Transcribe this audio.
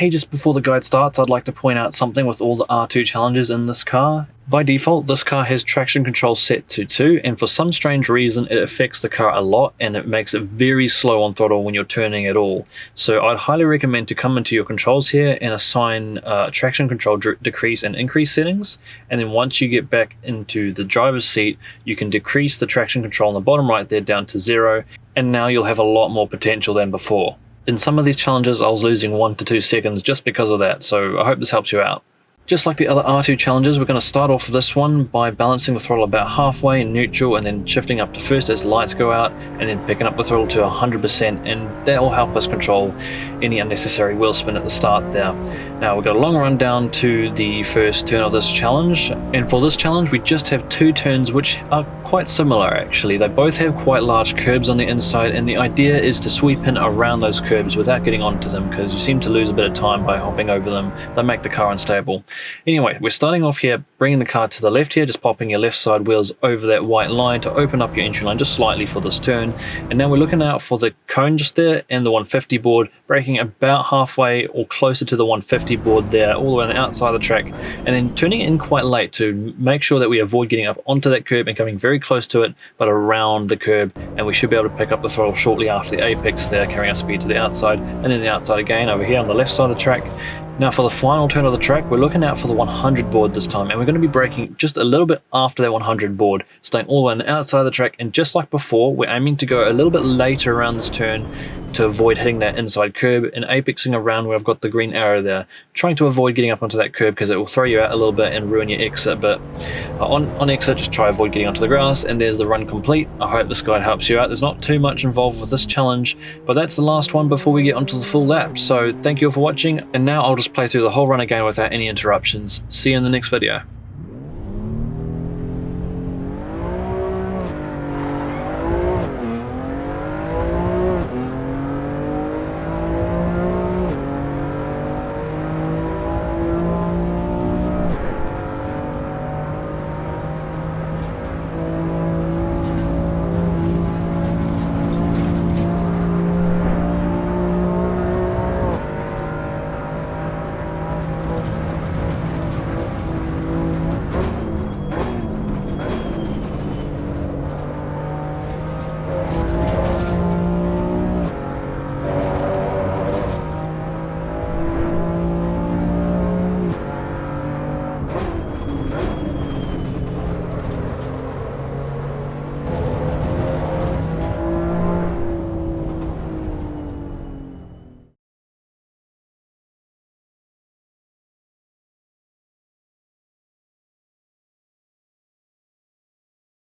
Hey, just before the guide starts, I'd like to point out something with all the R2 challenges in this car. By default, this car has traction control set to 2, and for some strange reason it affects the car a lot and it makes it very slow on throttle when you're turning at all. So I'd highly recommend to come into your controls here and assign traction control decrease and increase settings, and then once you get back into the driver's seat, you can decrease the traction control on the bottom right there down to 0, and now you'll have a lot more potential than before. In some of these challenges I was losing 1 to 2 seconds just because of that, so I hope this helps you out. Just like the other R2 challenges, we're going to start off this one by balancing the throttle about halfway in neutral and then shifting up to first as lights go out, and then picking up the throttle to 100%, and that will help us control any unnecessary wheel spin at the start there. Now we've got a long run down to the first turn of this challenge, and for this challenge we just have 2 turns which are quite similar actually. They both have quite large curbs on the inside, and the idea is to sweep in around those curbs without getting onto them, because you seem to lose a bit of time by hopping over them. They make the car unstable. Anyway, we're starting off here, bringing the car to the left here, just popping your left side wheels over that white line to open up your entry line just slightly for this turn. And now we're looking out for the cone just there and the 150 board, braking about halfway or closer to the 150 board there, all the way on the outside of the track, and then turning in quite late to make sure that we avoid getting up onto that curb and coming very close to it, but around the curb, and we should be able to pick up the throttle shortly after the apex there, carrying our speed to the outside, and then the outside again over here on the left side of the track. Now for the final turn of the track, we're looking out for the 100 board this time, and we're going to be braking just a little bit after that 100 board, staying all the way on the outside of the track, and just like before, we're aiming to go a little bit later around this turn to avoid hitting that inside curb and apexing around where I've got the green arrow there, trying to avoid getting up onto that curb because it will throw you out a little bit and ruin your exit. But on exit, just try avoid getting onto the grass, and there's the run complete. I hope this guide helps you out. There's not too much involved with this challenge, but that's the last one before we get onto the full lap. So thank you all for watching, and now I'll just play through the whole run again without any interruptions. See you in the next video.